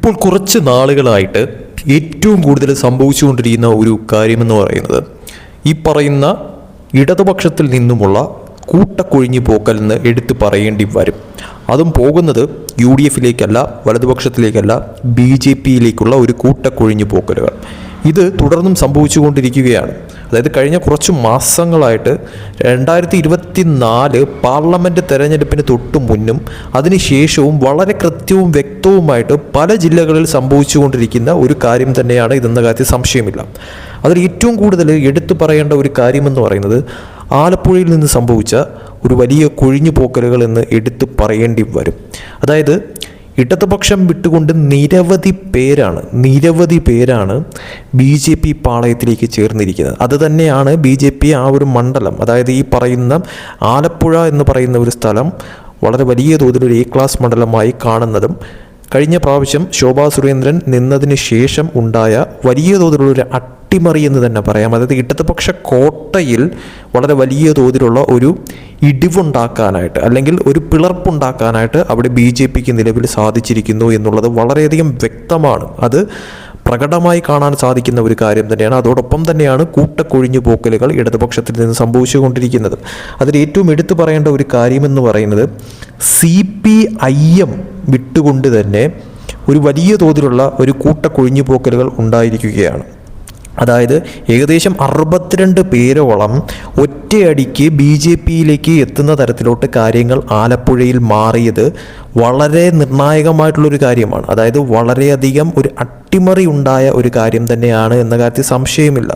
ഇപ്പോൾ കുറച്ച് നാളുകളായിട്ട് ഏറ്റവും കൂടുതൽ സംഭവിച്ചുകൊണ്ടിരിക്കുന്ന ഒരു കാര്യമെന്ന് പറയുന്നത് ഈ പറയുന്ന ഇടതുപക്ഷത്തിൽ നിന്നുമുള്ള കൂട്ടക്കൊഴിഞ്ഞു പോക്കൽ എന്ന് എടുത്തു പറയേണ്ടി വരും. അതും പോകുന്നത് UDFിലേക്കല്ല, വലതുപക്ഷത്തിലേക്കല്ല, BJPയിലേക്കുള്ള ഒരു കൂട്ടക്കൊഴിഞ്ഞു പോക്കലുകൾ. ഇത് തുടർന്നും സംഭവിച്ചുകൊണ്ടിരിക്കുകയാണ്. അതായത് കഴിഞ്ഞ കുറച്ച് മാസങ്ങളായിട്ട് 2024 പാർലമെൻറ്റ് തെരഞ്ഞെടുപ്പിന് തൊട്ടു മുന്നും അതിനുശേഷവും വളരെ കൃത്യവും വ്യക്തവുമായിട്ട് പല ജില്ലകളിൽ സംഭവിച്ചുകൊണ്ടിരിക്കുന്ന ഒരു കാര്യം തന്നെയാണ് ഇതെന്ന കാര്യത്തിൽ സംശയമില്ല. അതിൽ ഏറ്റവും കൂടുതൽ എടുത്തു പറയേണ്ട ഒരു കാര്യമെന്ന് പറയുന്നത് ആലപ്പുഴയിൽ നിന്ന് സംഭവിച്ച ഒരു വലിയ കൊഴിഞ്ഞു പോക്കലുകൾ എന്ന് എടുത്തു പറയേണ്ടി വരും. അതായത് ഇടതുപക്ഷം വിട്ടുകൊണ്ട് നിരവധി പേരാണ് BJP പാളയത്തിലേക്ക് ചേർന്നിരിക്കുന്നത്. അത് തന്നെയാണ് BJP ആ ഒരു മണ്ഡലം, അതായത് ഈ പറയുന്ന ആലപ്പുഴ എന്ന് പറയുന്ന ഒരു സ്ഥലം വളരെ വലിയ തോതിലൊരു A ക്ലാസ് മണ്ഡലമായി കാണുന്നതും കഴിഞ്ഞ പ്രാവശ്യം ശോഭാ സുരേന്ദ്രൻ നിന്നതിന് ശേഷം ഉണ്ടായ വലിയ തോതിലുള്ളൊരു അട്ടിമറി എന്ന് തന്നെ പറയാം. അതായത് ഇടതുപക്ഷ കോട്ടയിൽ വളരെ വലിയ തോതിലുള്ള ഒരു ഇടിവുണ്ടാക്കാനായിട്ട് അല്ലെങ്കിൽ ഒരു പിളർപ്പുണ്ടാക്കാനായിട്ട് അവിടെ BJPക്ക് നിലവിൽ സാധിച്ചിരിക്കുന്നു എന്നുള്ളത് വളരെയധികം വ്യക്തമാണ്. അത് പ്രകടമായി കാണാൻ സാധിക്കുന്ന ഒരു കാര്യം തന്നെയാണ്. അതോടൊപ്പം തന്നെയാണ് കൂട്ടക്കൊഴിഞ്ഞു പോക്കലുകൾ ഇടതുപക്ഷത്തിൽ നിന്ന് സംഭവിച്ചുകൊണ്ടിരിക്കുന്നത്. അതിൽ ഏറ്റവും എടുത്തു പറയേണ്ട ഒരു കാര്യമെന്ന് പറയുന്നത് CPIM വിട്ടുകൊണ്ട് തന്നെ ഒരു വലിയ തോതിലുള്ള ഒരു കൂട്ടക്കൊഴിഞ്ഞു പോക്കലുകൾ ഉണ്ടായിരിക്കുകയാണ്. അതായത് ഏകദേശം 62 പേരോളം ഒറ്റയടിക്ക് BJPയിലേക്ക് എത്തുന്ന തരത്തിലോട്ട് കാര്യങ്ങൾ ആലപ്പുഴയിൽ മാറിയത് വളരെ നിർണായകമായിട്ടുള്ളൊരു കാര്യമാണ്. അതായത് വളരെയധികം ഒരു അട്ടിമറി ഉണ്ടായ ഒരു കാര്യം തന്നെയാണ് എന്ന കാര്യത്തിൽ സംശയമില്ല.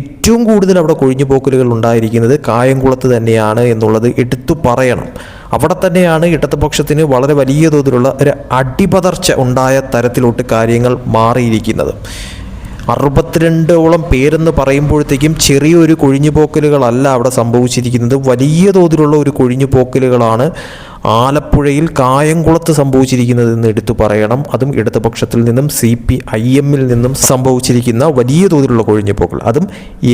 ഏറ്റവും കൂടുതൽ അവിടെ കൊഴിഞ്ഞുപോക്കലുകൾ ഉണ്ടായിരിക്കുന്നത് കായംകുളത്ത് തന്നെയാണ് എന്നുള്ളത് എടുത്തു പറയണം. അവിടെ തന്നെയാണ് ഇടതുപക്ഷത്തിന് വളരെ വലിയ തോതിലുള്ള ഒരു അടിപതർച്ച ഉണ്ടായ തരത്തിലോട്ട് കാര്യങ്ങൾ മാറിയിരിക്കുന്നത്. 62ഓളം പേരെന്ന് പറയുമ്പോഴത്തേക്കും ചെറിയൊരു കൊഴിഞ്ഞുപോക്കലുകളല്ല അവിടെ സംഭവിച്ചിരിക്കുന്നത്. വലിയ തോതിലുള്ള ഒരു കൊഴിഞ്ഞുപോക്കലുകളാണ് ആലപ്പുഴയിൽ കായംകുളത്ത് സംഭവിച്ചിരിക്കുന്നതെന്ന് എടുത്തു പറയണം. അതും ഇടതുപക്ഷത്തിൽ നിന്നും CPIMൽ നിന്നും സംഭവിച്ചിരിക്കുന്ന വലിയ തോതിലുള്ള കൊഴിഞ്ഞുപോക്കൽ, അതും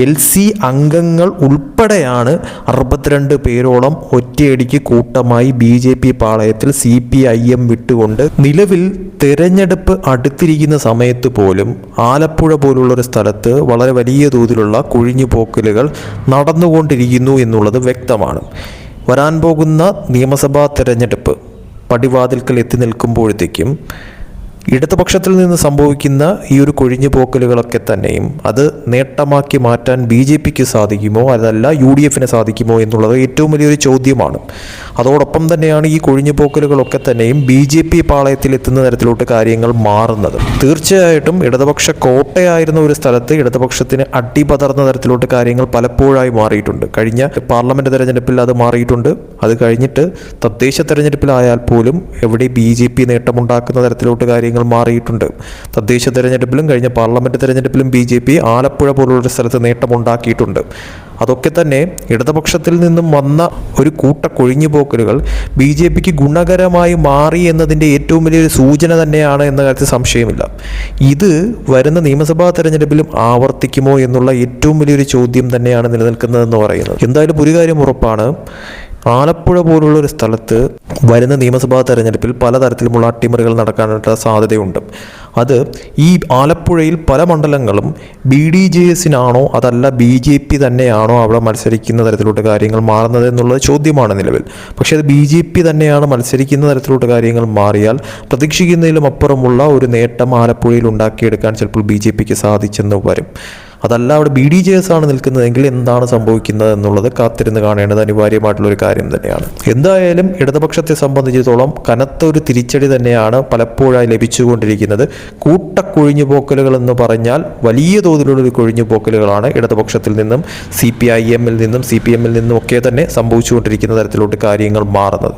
LC അംഗങ്ങൾ ഉൾപ്പെടെയാണ് 62 പേരോളം ഒറ്റയടിക്ക് കൂട്ടമായി BJP പാളയത്തിൽ CPIM വിട്ടുകൊണ്ട് നിലവിൽ തെരഞ്ഞെടുപ്പ് അടുത്തിരിക്കുന്ന സമയത്ത് പോലും ആലപ്പുഴ പോലുള്ളൊരു സ്ഥലത്ത് വളരെ വലിയ തോതിലുള്ള കൊഴിഞ്ഞുപോക്കലുകൾ നടന്നുകൊണ്ടിരിക്കുന്നു എന്നുള്ളത് വ്യക്തമാണ്. വരാൻ പോകുന്ന നിയമസഭാ തെരഞ്ഞെടുപ്പ് പടിവാതിൽക്കൽ എത്തി നിൽക്കുമ്പോഴത്തേക്കും ഇടതുപക്ഷത്തിൽ നിന്ന് സംഭവിക്കുന്ന ഈ ഒരു കൊഴിഞ്ഞുപോക്കലുകളൊക്കെ തന്നെയും അത് നേട്ടമാക്കി മാറ്റാൻ BJPക്ക് സാധിക്കുമോ അതല്ല UDFന് സാധിക്കുമോ എന്നുള്ളത് ഏറ്റവും വലിയൊരു ചോദ്യമാണ്. അതോടൊപ്പം തന്നെയാണ് ഈ കൊഴിഞ്ഞുപോക്കലുകളൊക്കെ തന്നെയും BJP പാളയത്തിൽ എത്തുന്ന തരത്തിലോട്ട് കാര്യങ്ങൾ മാറുന്നത്. തീർച്ചയായിട്ടും ഇടതുപക്ഷ കോട്ടയായിരുന്ന ഒരു സ്ഥലത്ത് ഇടതുപക്ഷത്തിന് അടിപതർന്ന തരത്തിലോട്ട് കാര്യങ്ങൾ പലപ്പോഴായി മാറിയിട്ടുണ്ട്. കഴിഞ്ഞ പാർലമെൻറ്റ് തെരഞ്ഞെടുപ്പിൽ അത് മാറിയിട്ടുണ്ട്. അത് കഴിഞ്ഞിട്ട് തദ്ദേശ തെരഞ്ഞെടുപ്പിലായാൽ പോലും എവിടെ BJP നേട്ടമുണ്ടാക്കുന്ന തരത്തിലോട്ട് കാര്യങ്ങൾ മാറിയിട്ടുണ്ട്. തദ്ദേശ തെരഞ്ഞെടുപ്പിലും കഴിഞ്ഞ പാർലമെൻറ്റ് തെരഞ്ഞെടുപ്പിലും BJP ആലപ്പുഴ പോലുള്ളൊരു സ്ഥലത്ത് നേട്ടമുണ്ടാക്കിയിട്ടുണ്ട്. അതൊക്കെ തന്നെ ഇടതുപക്ഷത്തിൽ നിന്നും വന്ന ഒരു കൂട്ടക്കൊഴിഞ്ഞുപോക്കലുകൾ BJPക്ക് ഗുണകരമായി മാറി എന്നതിൻ്റെ ഏറ്റവും വലിയൊരു സൂചന തന്നെയാണ് എന്ന കാര്യത്തിൽ സംശയമില്ല. ഇത് വരുന്ന നിയമസഭാ തെരഞ്ഞെടുപ്പിലും ആവർത്തിക്കുമോ എന്നുള്ള ഏറ്റവും വലിയൊരു ചോദ്യം തന്നെയാണ് നിലനിൽക്കുന്നതെന്ന് പറയുന്നത്. എന്തായാലും ഒരു കാര്യം ഉറപ്പാണ്, ആലപ്പുഴ പോലുള്ള ഒരു സ്ഥലത്ത് വരുന്ന നിയമസഭാ തെരഞ്ഞെടുപ്പിൽ പലതരത്തിലുമുള്ള അട്ടിമറികൾ നടക്കാനായിട്ട് സാധ്യതയുണ്ട്. അത് ഈ ആലപ്പുഴയിൽ പല മണ്ഡലങ്ങളും BDJSനാണോ അതല്ല BJP തന്നെയാണോ അവിടെ മത്സരിക്കുന്ന തരത്തിലോട്ട് കാര്യങ്ങൾ മാറുന്നത് എന്നുള്ളത് ചോദ്യമാണ് നിലവിൽ. പക്ഷേ അത് BJP തന്നെയാണ് മത്സരിക്കുന്ന തരത്തിലോട്ട് കാര്യങ്ങൾ മാറിയാൽ പ്രതീക്ഷിക്കുന്നതിലും അപ്പുറമുള്ള ഒരു നേട്ടം ആലപ്പുഴയിൽ ഉണ്ടാക്കിയെടുക്കാൻ ചിലപ്പോൾ BJPക്ക് സാധിച്ചെന്ന് വരും. അതല്ല അവിടെ BDJS ആണ് നിൽക്കുന്നതെങ്കിൽ എന്താണ് സംഭവിക്കുന്നത് എന്നുള്ളത് കാത്തിരുന്ന് കാണേണ്ടത് അനിവാര്യമായിട്ടുള്ളൊരു കാര്യം തന്നെയാണ്. എന്തായാലും ഇടതുപക്ഷത്തെ സംബന്ധിച്ചിടത്തോളം കനത്ത ഒരു തിരിച്ചടി തന്നെയാണ് പലപ്പോഴായി ലഭിച്ചുകൊണ്ടിരിക്കുന്നത്. കൂട്ടക്കൊഴിഞ്ഞുപോക്കലുകൾ എന്ന് പറഞ്ഞാൽ വലിയ തോതിലുള്ളൊരു കൊഴിഞ്ഞുപോക്കലുകളാണ് ഇടതുപക്ഷത്തിൽ നിന്നും CPIMൽ നിന്നും CPMൽ നിന്നും ഒക്കെ തന്നെ സംഭവിച്ചുകൊണ്ടിരിക്കുന്ന തരത്തിലോട്ട് കാര്യങ്ങൾ മാറുന്നത്.